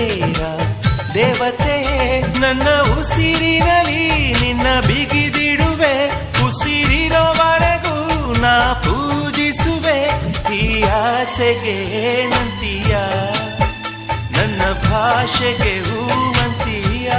ಸೇರ ದೇವತೆ ನನ್ನ ಉಸಿರಿನಲ್ಲಿ ನಿನ್ನ ಬಿಗಿದಿಡುವೆ ಉಸಿರಿರೋವರೆಗೂ ನಾ ಪೂಜಿಸುವೆ ಈ ಆಸೆಗೆ ನಂತೀಯ ನನ್ನ ಭಾಷೆಗೆ ಹೂವಂತೀಯ